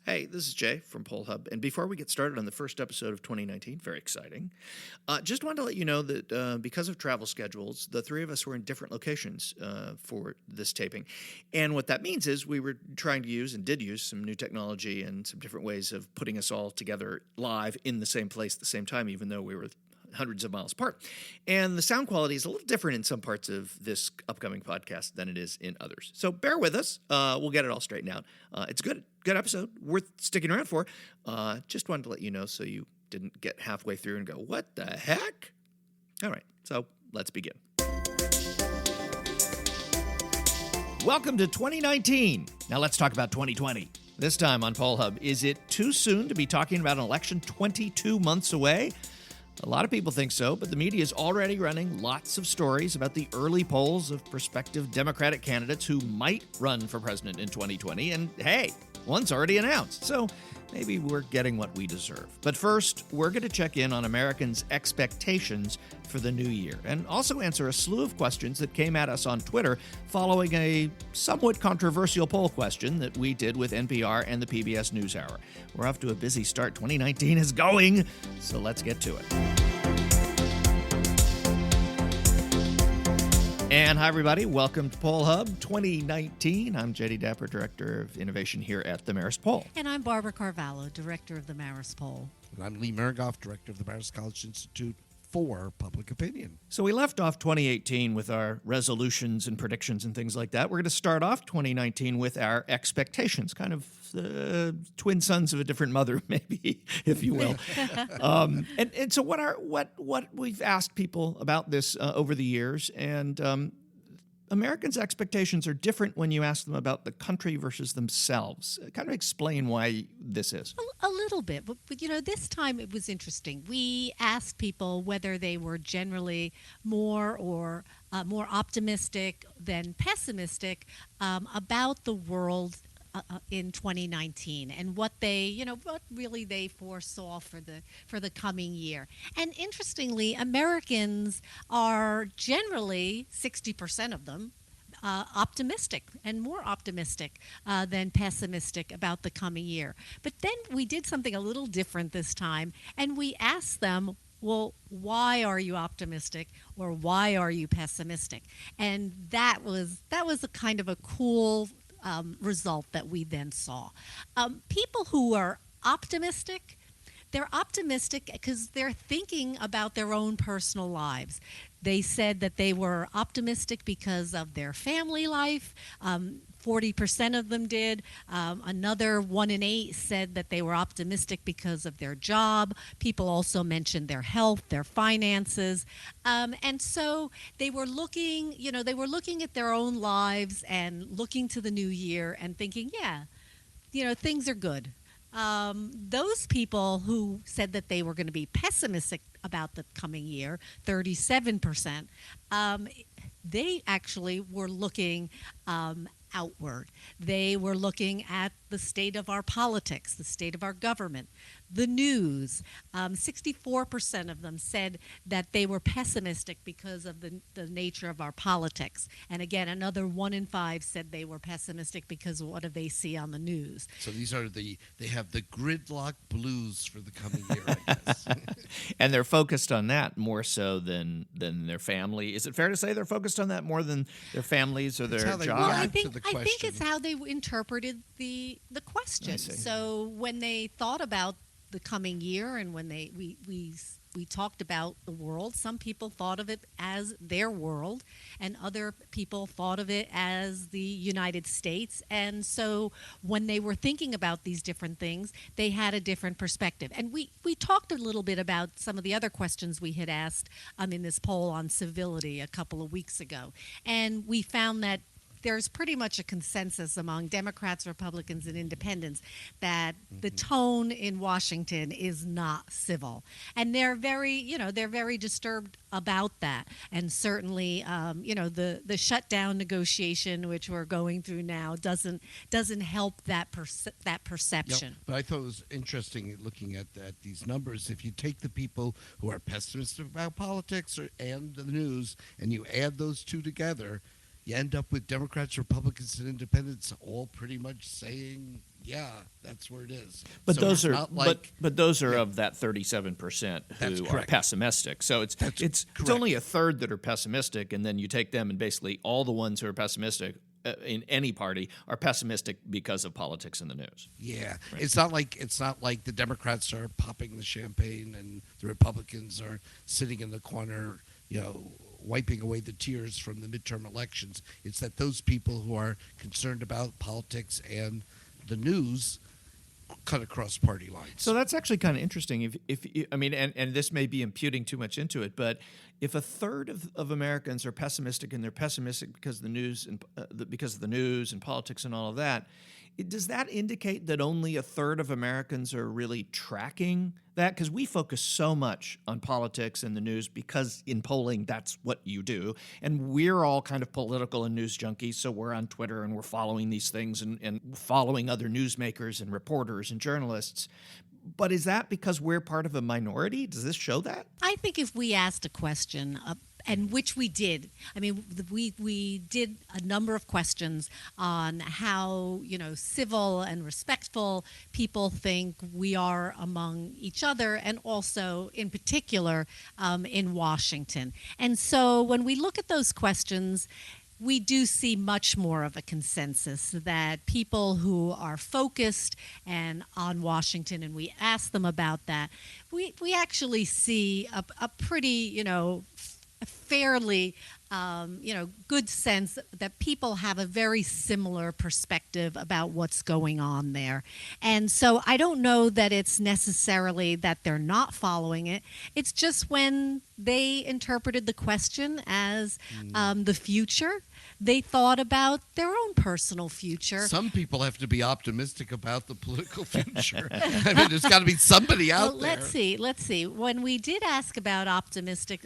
Hey, this is Jay from Poll Hub, and before we get started on the first episode of 2019, very exciting, just wanted to let you know that because of travel schedules, the three of us were in different locations for this taping, and what that means is we were trying to use and did use some new technology and some different ways of putting us all together live in the same place at the same time, even though we were hundreds of miles apart. And the sound quality is a little different in some parts of this upcoming podcast than it is in others. So bear with us. We'll get it all straightened out. It's a good episode, worth sticking around for. Just wanted to let you know so you didn't get halfway through and go, what the heck? All right, so let's begin. Welcome to 2019. Now let's talk about 2020. This time on Poll Hub, is it too soon to be talking about an election 22 months away? A lot of people think so, but the media is already running lots of stories about the early polls of prospective Democratic candidates who might run for president in 2020. And hey, one's already announced, so maybe we're getting what we deserve. But first, we're going to check in on Americans' expectations for the new year and also answer a slew of questions that came at us on Twitter following a somewhat controversial poll question that we did with NPR and the PBS NewsHour. We're off to a busy start. 2019 is going, so let's get to it. And hi, everybody. Welcome to Poll Hub 2019. I'm Jay DeDapper, Director of Innovation here at the Marist Poll. And I'm Barbara Carvalho, Director of the Marist Poll. And I'm Lee Miringoff, Director of the Marist College Institute for Public Opinion. So we left off 2018 with our resolutions and predictions and things like that. We're going to start off 2019 with our expectations, kind of twin sons of a different mother, maybe, if you will. And so what we've asked people about this over the years, and Americans' expectations are different when you ask them about the country versus themselves. Kind of explain why this is. A little bit, but this time it was interesting. We asked people whether they were generally more optimistic than pessimistic about the world in 2019 and what really they foresaw for the coming year. And interestingly, Americans are generally 60% of them optimistic and more optimistic than pessimistic about the coming year. But then we did something a little different this time, and we asked them, well, why are you optimistic or why are you pessimistic? And that was a kind of a cool result that we then saw. People who are optimistic, they're optimistic because they're thinking about their own personal lives. They said that they were optimistic because of their family life. 40% of them did. Another 1 in 8 said that they were optimistic because of their job. People also mentioned their health, their finances. And so they were looking at their own lives and looking to the new year and thinking, things are good. Those people who said that they were going to be pessimistic about the coming year, 37%, they actually were looking outward. They were looking at the state of our politics, the state of our government, the news. 64% of them said that they were pessimistic because of the nature of our politics. And again, another 1 in 5 said they were pessimistic because of what do they see on the news. So these are they have the gridlock blues for the coming year, I guess. And they're focused on that more so than their family. Is it fair to say they're focused on that more than their families or their jobs? Well, I think it's how they interpreted the question. So when they thought about the coming year and when we talked about the world, some people thought of it as their world and other people thought of it as the United States. And so when they were thinking about these different things, they had a different perspective. And we talked a little bit about some of the other questions we had asked in this poll on civility a couple of weeks ago. And we found that there's pretty much a consensus among Democrats, Republicans, and Independents that the tone in Washington is not civil, and they're very disturbed about that. And certainly, the shutdown negotiation, which we're going through now, doesn't help that perception. Yep. But I thought it was interesting looking at these numbers. If you take the people who are pessimistic about politics and the news, and you add those two together, you end up with Democrats, Republicans, and Independents all pretty much saying yeah, that's where it is. But So those it's are not like, but those are of that 37% That's who are correct. pessimistic. So it's correct. only a third that are pessimistic, and then you take them, and basically all the ones who are pessimistic in any party are pessimistic because of politics in the news. Yeah, it's not like the Democrats are popping the champagne and the Republicans are sitting in the corner, wiping away the tears from the midterm elections. It's that those people who are concerned about politics and the news cut across party lines. So that's actually kind of interesting. If I mean, and this may be imputing too much into it, but if a third of Americans are pessimistic, and they're pessimistic because of the news and because of the news and politics and all of that, does that indicate that only a third of Americans are really tracking that? Because we focus so much on politics and the news because in polling, that's what you do. And we're all kind of political and news junkies, so we're on Twitter and we're following these things and following other newsmakers and reporters and journalists. But is that because we're part of a minority? Does this show that? I think if we asked a question, and which we did, I mean, we did a number of questions on how, civil and respectful people think we are among each other, and also in particular in Washington. And so when we look at those questions, we do see much more of a consensus that people who are focused and on Washington, and we ask them about that, we actually see a pretty, fairly, good sense that people have a very similar perspective about what's going on there. And so I don't know that it's necessarily that they're not following it. It's just when they interpreted the question as the future, they thought about their own personal future. Some people have to be optimistic about the political future. I mean, there's got to be somebody out there. Let's see. When we did ask about optimistic,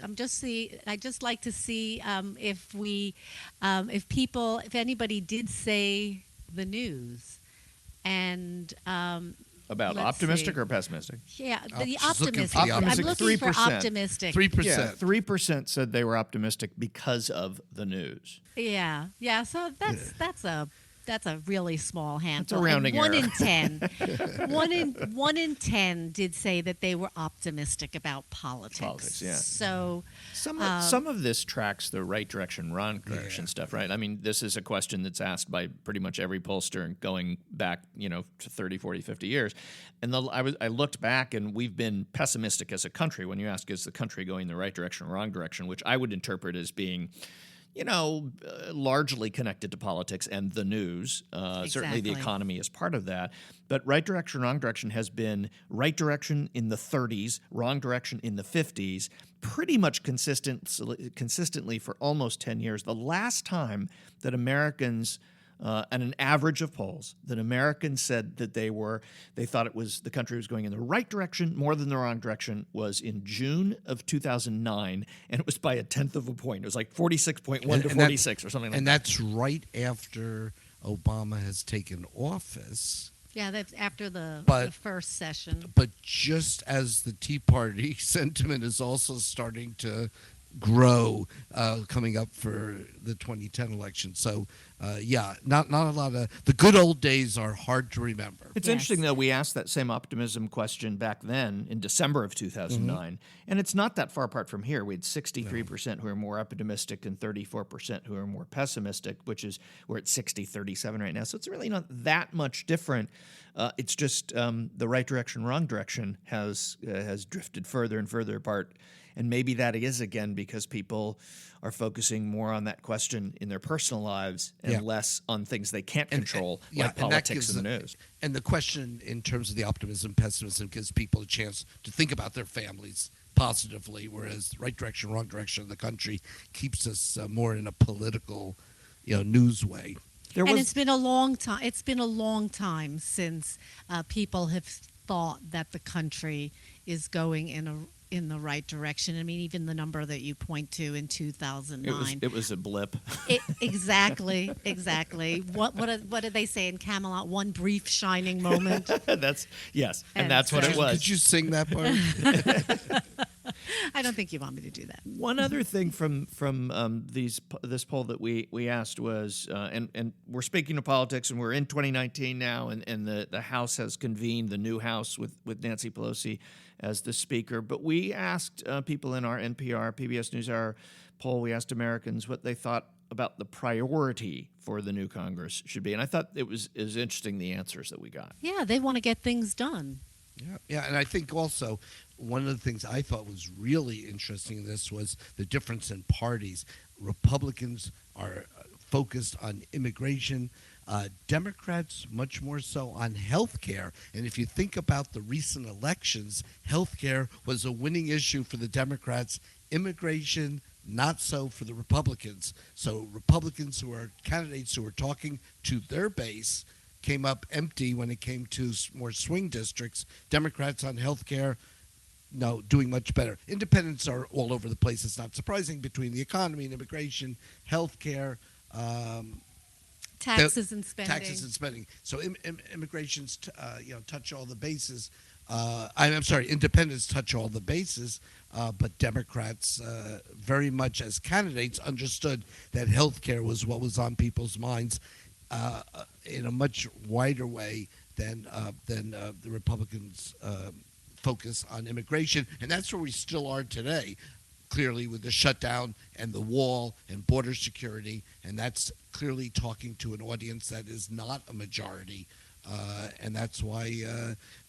I just like to see if anybody did say the news, and About optimistic or pessimistic? yeah, the just looking optimistic. for the I'm optimistic. looking for 3%. optimistic. 3%. Yeah, 3% said they were optimistic because of the news. Yeah. So that's a really small handful. It's a rounding and error. 1 in 10 did say that they were optimistic about politics. Politics, yeah. So Some of this tracks the right direction, wrong direction stuff, right? I mean, this is a question that's asked by pretty much every pollster going back, to 30, 40, 50 years. And I looked back, and we've been pessimistic as a country. When you ask, is the country going the right direction or wrong direction, which I would interpret as being largely connected to politics and the news. Certainly the economy is part of that. But right direction, wrong direction has been right direction in the 30s, wrong direction in the 50s, pretty much consistently for almost 10 years. The last time that Americans, and an average of polls, that Americans said that they thought the country was going in the right direction more than the wrong direction was in June of 2009, and it was by 1/10 of a point. It was like 46.1 to 46 or something like that. And that's right after Obama has taken office. yeah, that's after the first session. But just as the Tea Party sentiment is also starting to grow coming up for the 2010 election. So, not a lot of the good old days are hard to remember. It's interesting, though, we asked that same optimism question back then in December of 2009, and it's not that far apart from here. We had 63% who are more optimistic and 34% who are more pessimistic, we're at 60-37 right now. So it's really not that much different. It's just the right direction, wrong direction has drifted further and further apart. And maybe that is, again, because people are focusing more on that question in their personal lives and less on things they can't control, like politics and the news. And the question in terms of the optimism, pessimism gives people a chance to think about their families positively, whereas right direction, wrong direction of the country keeps us more in a political, news way. It's been a long time. It's been a long time since people have thought that the country is going in the right direction. I mean, even the number that you point to in 2009. It was a blip. Exactly. What did they say in Camelot? One brief shining moment. That's what it was. Could you sing that part? I don't think you want me to do that. One other thing from this poll that we asked was, and we're speaking of politics, and we're in 2019 now, and the House has convened, the new House with Nancy Pelosi as the Speaker. But we asked people in our NPR, PBS NewsHour poll, we asked Americans what they thought about the priority for the new Congress should be. And I thought it was interesting, the answers that we got. Yeah, they want to get things done. Yeah, and I think also one of the things I thought was really interesting in this was the difference in parties. Republicans are focused on immigration, Democrats much more so on health care. And if you think about the recent elections, health care was a winning issue for the Democrats. Immigration, not so for the Republicans. So Republicans who are candidates who are talking to their base came up empty when it came to more swing districts. Democrats on health care, no, doing much better. Independents are all over the place. It's not surprising between the economy and immigration, health care, taxes and spending. Taxes and spending. So immigrations, touch all the bases. I'm sorry, independents touch all the bases, but Democrats very much as candidates understood that health care was what was on people's minds in a much wider way than the Republicans' focus on immigration. And that's where we still are today, clearly with the shutdown and the wall and border security. And that's clearly talking to an audience that is not a majority. And that's why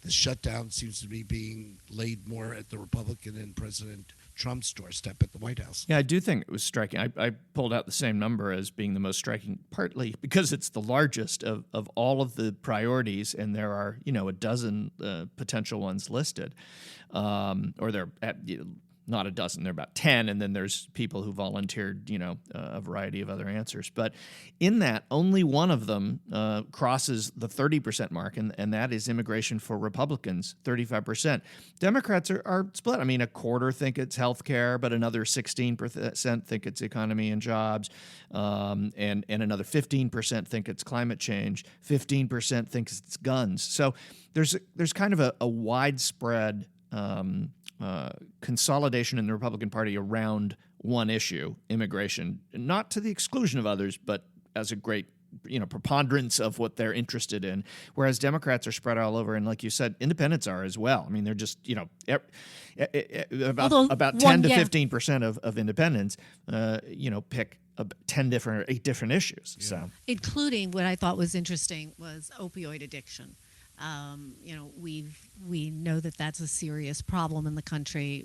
the shutdown seems to be being laid more at the Republican and President Trump's doorstep at the White House. Yeah, I do think it was striking. I pulled out the same number as being the most striking, partly because it's the largest of all of the priorities, and there are, a dozen potential ones listed. Or they're at, not a dozen, they're about 10, and then there's people who volunteered, a variety of other answers. But in that, only one of them crosses the 30% mark, and that is immigration for Republicans, 35%. Democrats are split. I mean, a quarter think it's health care, but another 16% think it's economy and jobs, and another 15% think it's climate change, 15% thinks it's guns. So there's kind of a widespread consolidation in the Republican Party around one issue, immigration, not to the exclusion of others, but as a great, preponderance of what they're interested in. Whereas Democrats are spread all over, and like you said, independents are as well. I mean, they're just, about 10 to 15% of independents, pick 8 different issues. Yeah. So, including what I thought was interesting was opioid addiction. We know that that's a serious problem in the country.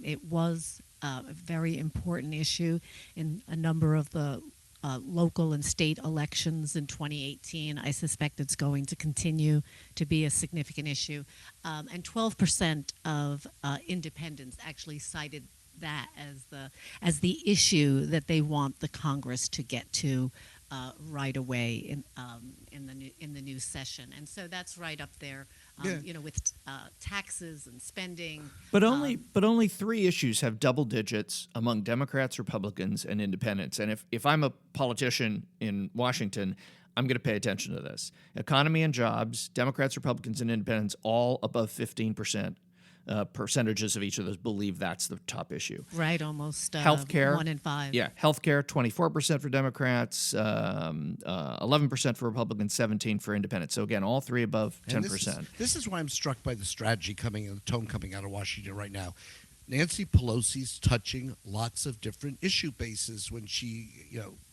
It was a very important issue in a number of the local and state elections in 2018. I suspect it's going to continue to be a significant issue. And 12% of independents actually cited that as the issue that they want the Congress to get to right away in the new session, and so that's right up there, with taxes and spending. But only 3 issues have double digits among Democrats, Republicans, and independents. And if I'm a politician in Washington, I'm going to pay attention to this. Economy and jobs, Democrats, Republicans, and independents, all above 15%. Percentages of each of those believe that's the top issue. Right, almost healthcare, 1 in 5. Yeah, healthcare, 24% for Democrats, 11% for Republicans, 17% for independents. So again, all 3 above 10%. This is why I'm struck by the strategy the tone coming out of Washington right now. Nancy Pelosi's touching lots of different issue bases when she,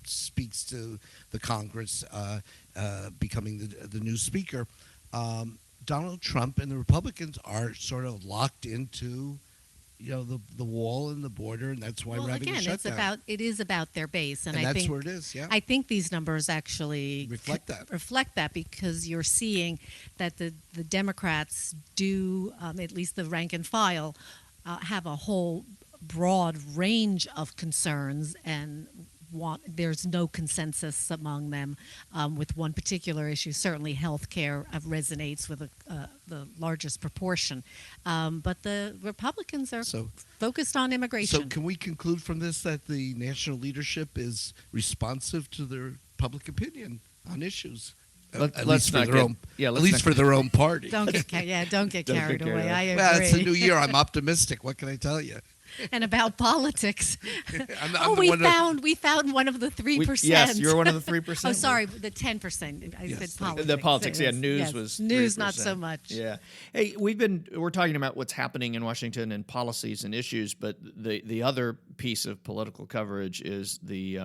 speaks to the Congress, becoming the new speaker. Donald Trump and the Republicans are sort of locked into, the wall and the border, and that's why we're having a shutdown. It is about their base, and I that's think where it is. Yeah, I think these numbers actually reflect that because you're seeing that the Democrats do, at least the rank and file, have a whole broad range of concerns and. There's no consensus among them with one particular issue. Certainly health care resonates with the largest proportion. But the Republicans are focused on immigration. So can we conclude from this that the national leadership is responsive to their public opinion on issues? At least for their own. Yeah, at least for their own party. Don't get carried away. I agree. Well, it's a new year. I'm optimistic. What can I tell you? And about politics. I'm we found one of the 3%. Yes, you're one of the 3%. Oh, sorry, the 10%. I said politics. The politics, news yes. was news, 3%. not so much. Yeah. Hey, we're talking about what's happening in Washington and policies and issues, but the other piece of political coverage is the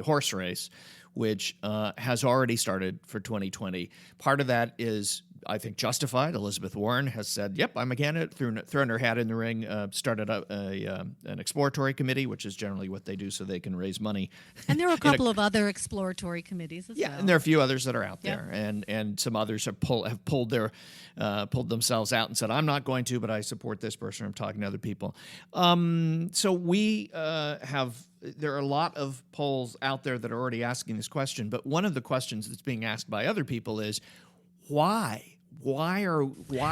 horse race, which has already started for 2020. Part of that is, I think, justified. Elizabeth Warren has said, yep, I'm a candidate, thrown her hat in the ring, started an exploratory committee, which is generally what they do so they can raise money. And there are a couple of other exploratory committees as well. Yeah, and there are a few others that are out there, and some others have pulled themselves out and said, I'm not going to, but I support this person. I'm talking to other people. So we there are a lot of polls out there that are already asking this question, but one of the questions that's being asked by other people is, why? Why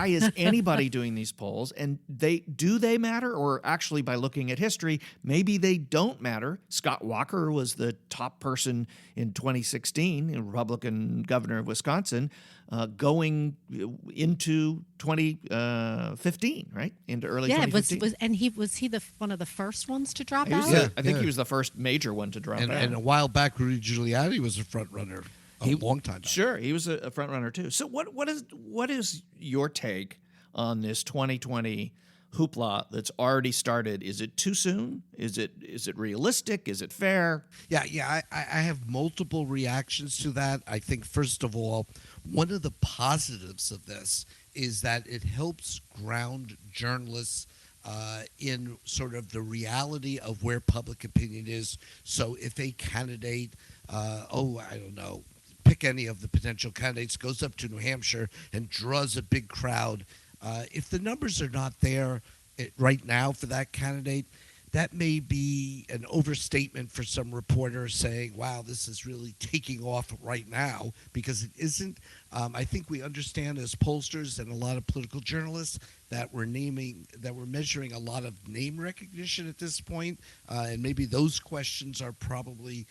is anybody doing these polls? And do they matter? Or actually, by looking at history, maybe they don't matter. Scott Walker was the top person in 2016, a Republican governor of Wisconsin, going into 2015, right? Into early 2015. Was he one of the first ones to drop out? I think he was the first major one to drop out. And a while back, Rudy Giuliani was a front runner. A long time back. Sure, he was a front runner too. So what is your take on this 2020 hoopla that's already started? Is it too soon? Is it realistic? Is it fair? Yeah. I have multiple reactions to that. I think, first of all, one of the positives of this is that it helps ground journalists in sort of the reality of where public opinion is. So if a candidate, I don't know, pick any of the potential candidates, goes up to New Hampshire and draws a big crowd, if the numbers are not there right now for that candidate, that may be an overstatement for some reporter saying, wow, this is really taking off right now, because it isn't. I think we understand as pollsters and a lot of political journalists that we're measuring a lot of name recognition at this point, and maybe those questions are probably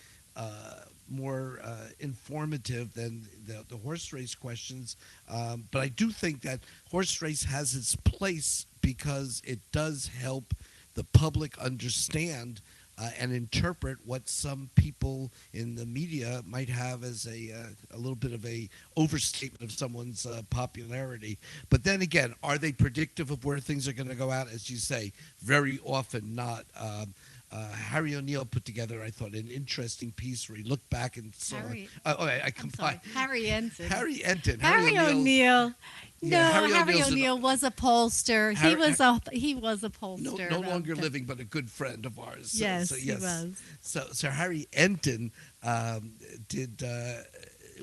more informative than the horse race questions. But I do think that horse race has its place because it does help the public understand and interpret what some people in the media might have as a little bit of a overstatement of someone's popularity. But then again, are they predictive of where things are going to go out? As you say, very often not. Harry O'Neill put together, I thought, an interesting piece where he looked back and saw. Harry Enton. Harry O'Neill. Harry O'Neill was a pollster. He was a pollster. No longer living, but a good friend of ours. Yes, he was. So Harry Enton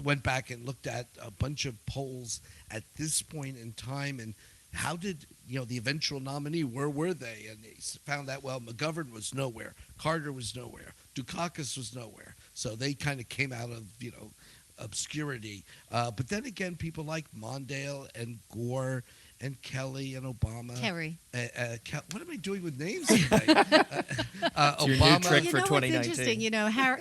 went back and looked at a bunch of polls at this point in time, and how did the eventual nominee, where were they? And they found that, well, McGovern was nowhere, Carter was nowhere, Dukakis was nowhere. So they kind of came out of obscurity. But then again, people like Mondale and Gore and Kelly and Obama. Kerry. What am I doing with names today? It's your new trick for 2019. What's interesting,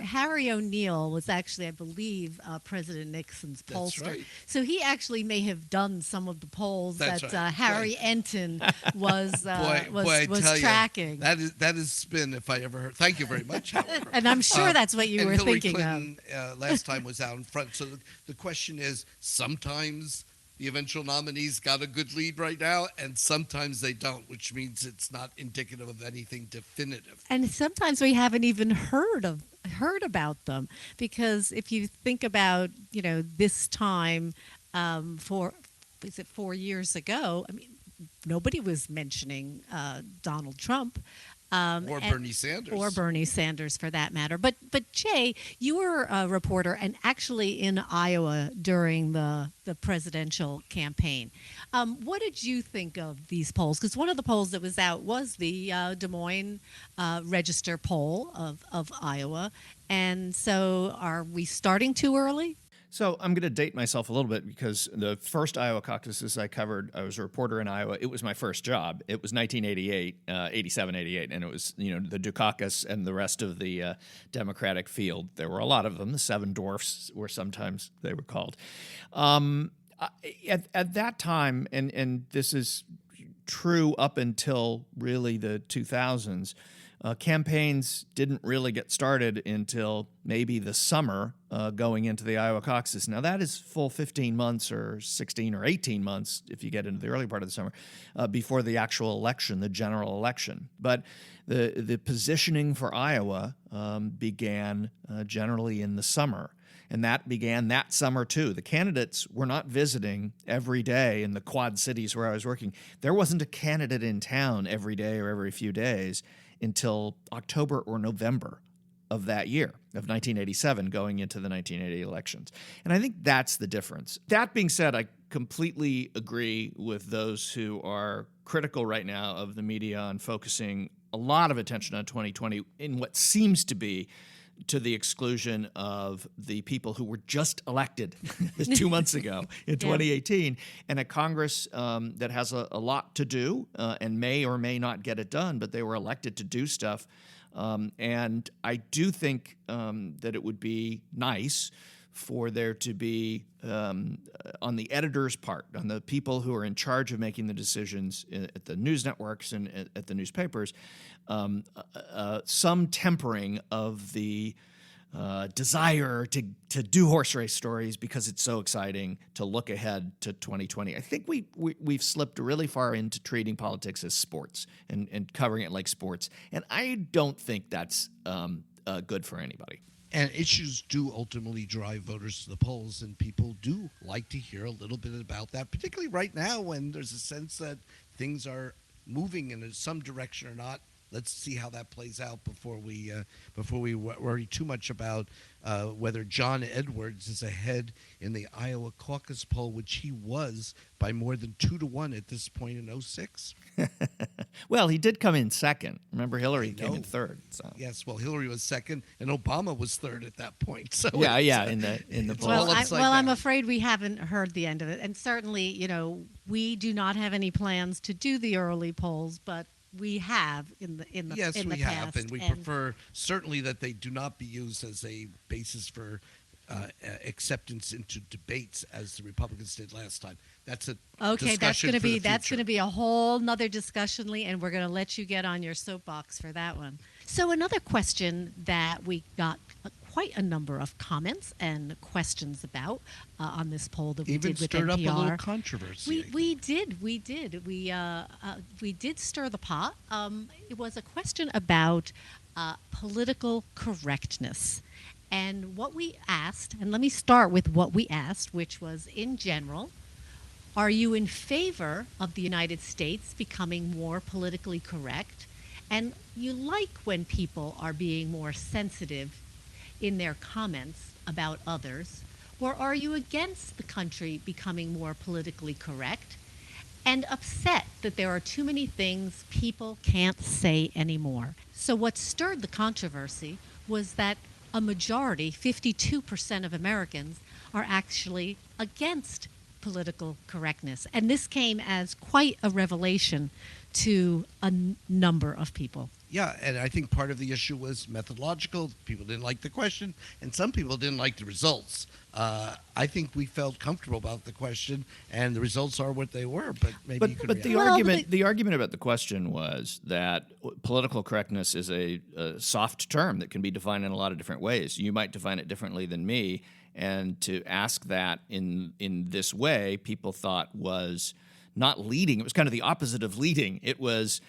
Harry O'Neill was actually, I believe, President Nixon's pollster. That's right. So he actually may have done some of the polls That's that right. Harry Enton was tracking. That is spin if I ever heard. Thank you very much, however. And I'm sure that's what you were Hillary thinking Clinton, last time was out in front. So the question is, sometimes the eventual nominees got a good lead right now, and sometimes they don't, which means it's not indicative of anything definitive. And sometimes we haven't even heard about them, because if you think about this time, 4 years ago, I mean, nobody was mentioning Donald Trump. Or Bernie Sanders. Or Bernie Sanders, for that matter. But Jay, you were a reporter and actually in Iowa during the presidential campaign. What did you think of these polls? Because one of the polls that was out was the Des Moines Register poll of Iowa. And so are we starting too early? So I'm going to date myself a little bit because the first Iowa caucuses I covered, I was a reporter in Iowa. It was my first job. It was 1988, 87, 88, and it was the Dukakis and the rest of the Democratic field. There were a lot of them. The Seven Dwarfs were sometimes they were called. At that time, and this is true up until really the 2000s. Campaigns didn't really get started until maybe the summer going into the Iowa caucuses. Now, that is full 15 months or 16 or 18 months if you get into the early part of the summer before the actual election, the general election. But the positioning for Iowa began generally in the summer. And that began that summer, too. The candidates were not visiting every day in the Quad Cities where I was working. There wasn't a candidate in town every day or every few days until October or November of that year, of 1987, going into the 1980 elections. And I think that's the difference. That being said, I completely agree with those who are critical right now of the media on focusing a lot of attention on 2020 in what seems to be to the exclusion of the people who were just elected 2 months ago in 2018, and a Congress that has a lot to do and may or may not get it done, but they were elected to do stuff. And I do think that it would be nice for there to be, on the editor's part, on the people who are in charge of making the decisions at the news networks and at the newspapers, some tempering of the desire to do horse race stories because it's so exciting to look ahead to 2020. I think we've slipped really far into treating politics as sports and covering it like sports, and I don't think that's good for anybody. And issues do ultimately drive voters to the polls, and people do like to hear a little bit about that, particularly right now when there's a sense that things are moving in some direction or not. Let's see how that plays out before we worry too much about whether John Edwards is ahead in the Iowa caucus poll, which he was by more than 2-1 at this point in 2006. Well, he did come in second. Remember, Hillary came in third. So. Yes, well, Hillary was second, and Obama was third at that point. So in the poll. I'm afraid we haven't heard the end of it, and certainly, we do not have any plans to do the early polls, but we have in the yes, in we the have, past, and we prefer certainly that they do not be used as a basis for acceptance into debates as the Republicans did last time. That's a discussion for the future. That's going to be a whole nother discussion, Lee, and we're going to let you get on your soapbox for that one. So another question that we got quite a number of comments and questions about on this poll that we did with NPR. Even stirred up a little controversy. We did. We did stir the pot. It was a question about political correctness. And what we asked, and let me start with what we asked, which was, in general, are you in favor of the United States becoming more politically correct? And you like when people are being more sensitive in their comments about others? Or are you against the country becoming more politically correct and upset that there are too many things people can't say anymore? So what stirred the controversy was that a majority, 52% of Americans, are actually against political correctness. And this came as quite a revelation to a number of people. Yeah, and I think part of the issue was methodological. People didn't like the question, and some people didn't like the results. I think we felt comfortable about the question, and the results are what they were. But maybe you could react. The argument about the question was that political correctness is a soft term that can be defined in a lot of different ways. You might define it differently than me, and to ask that in this way, people thought was not leading. It was kind of the opposite of leading. It was.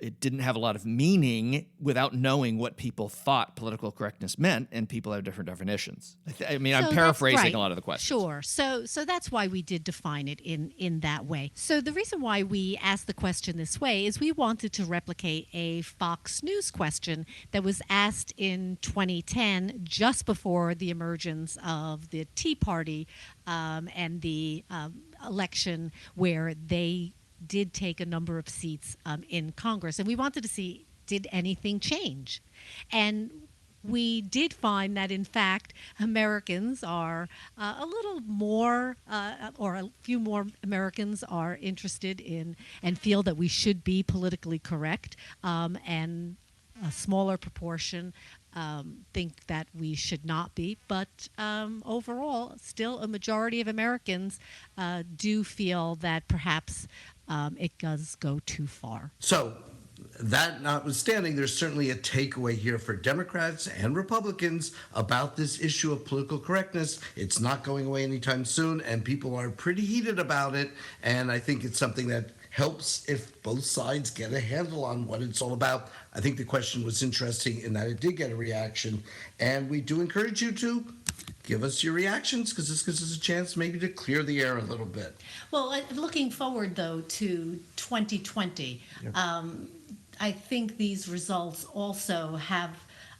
It didn't have a lot of meaning without knowing what people thought political correctness meant, and people have different definitions. I'm paraphrasing a lot of the questions. Sure. So that's why we did define it in that way. So the reason why we asked the question this way is we wanted to replicate a Fox News question that was asked in 2010, just before the emergence of the Tea Party and the election where they did take a number of seats in Congress. And we wanted to see, did anything change? And we did find that, in fact, Americans are a little more, or a few more Americans are interested in and feel that we should be politically correct, and a smaller proportion think that we should not be. But overall, still a majority of Americans do feel that perhaps it does go too far. So, that notwithstanding, there's certainly a takeaway here for Democrats and Republicans about this issue of political correctness. It's not going away anytime soon, and people are pretty heated about it. And I think it's something that helps if both sides get a handle on what it's all about. I think the question was interesting in that it did get a reaction, and we do encourage you to give us your reactions, because this gives us a chance maybe to clear the air a little bit. Well, looking forward, though, to 2020, I think these results also have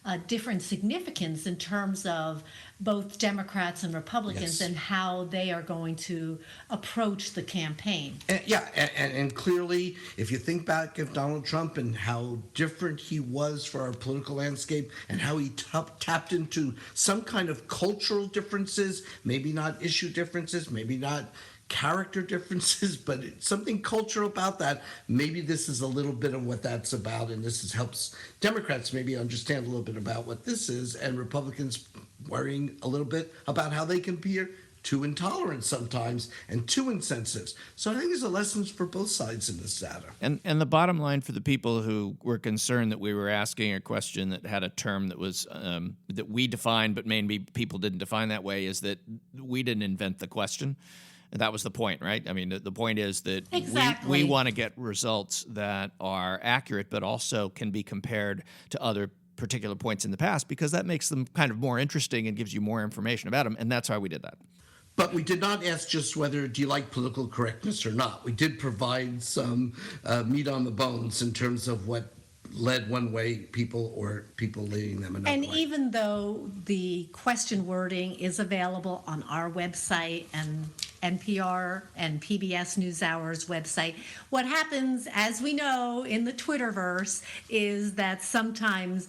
a different significance in terms of both Democrats and Republicans and how they are going to approach the campaign. And clearly, if you think back of Donald Trump and how different he was for our political landscape and how he tapped into some kind of cultural differences, maybe not issue differences, maybe not character differences, but it's something cultural about that. Maybe this is a little bit of what that's about, and helps Democrats maybe understand a little bit about what this is, and Republicans worrying a little bit about how they can be too intolerant sometimes and too insensitive. So I think there's a lessons for both sides in this data. And the bottom line for the people who were concerned that we were asking a question that had a term that was that we defined, but maybe people didn't define that way, is that we didn't invent the question. That was the point, right? I mean, the point is that we want to get results that are accurate, but also can be compared to other particular points in the past, because that makes them kind of more interesting and gives you more information about them, and that's why we did that. But we did not ask just whether do you like political correctness or not. We did provide some meat on the bones in terms of what led one way people or people leading them another way. And even though the question wording is available on our website and NPR and PBS NewsHour's website, what happens, as we know, in the Twitterverse is that sometimes,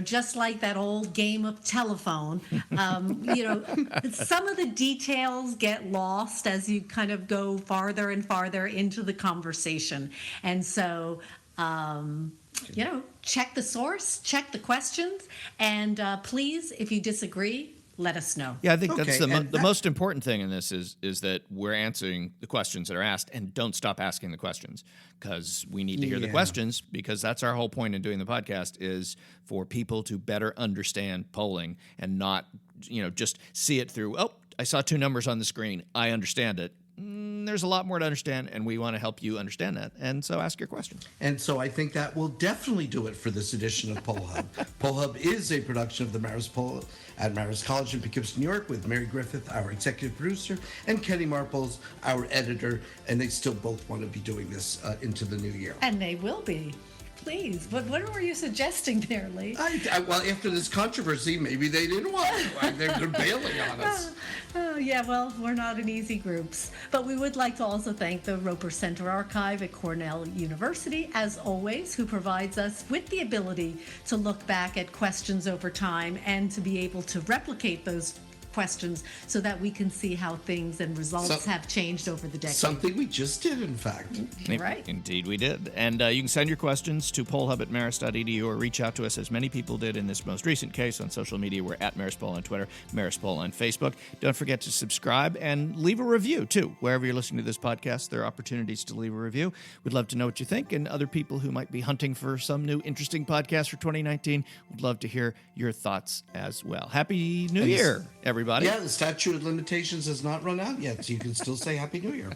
just like that old game of telephone, some of the details get lost as you kind of go farther and farther into the conversation. And so, check the source, check the questions, and please, if you disagree, let us know. Yeah, I think that's the most important thing in this is that we're answering the questions that are asked, and don't stop asking the questions, because we need to hear the questions, because that's our whole point in doing the podcast, is for people to better understand polling and not, just see it through, oh, I saw two numbers on the screen, I understand it. There's a lot more to understand, and we want to help you understand that. And so ask your questions. And so I think that will definitely do it for this edition of Poll Hub. Poll Hub is a production of the Marist Poll at Marist College in Poughkeepsie, New York, with Mary Griffith, our executive producer, and Kenny Marples, our editor. And they still both want to be doing this into the new year. And they will be. Please. What were you suggesting there, Lee? Well, after this controversy, maybe they didn't want to. They're bailing on us. Well, we're not in easy groups. But we would like to also thank the Roper Center Archive at Cornell University, as always, who provides us with the ability to look back at questions over time and to be able to replicate those questions so that we can see how things and results have changed over the decades. Something we just did, in fact. Right. Indeed, we did. And you can send your questions to pollhub@marist.edu, or reach out to us, as many people did in this most recent case, on social media. We're at Marist Poll on Twitter, Marist Poll on Facebook. Don't forget to subscribe and leave a review, too. Wherever you're listening to this podcast, there are opportunities to leave a review. We'd love to know what you think, and other people who might be hunting for some new interesting podcast for 2019 would love to hear your thoughts as well. Happy New Year, everybody. Yeah, the statute of limitations has not run out yet, so you can still say Happy New Year.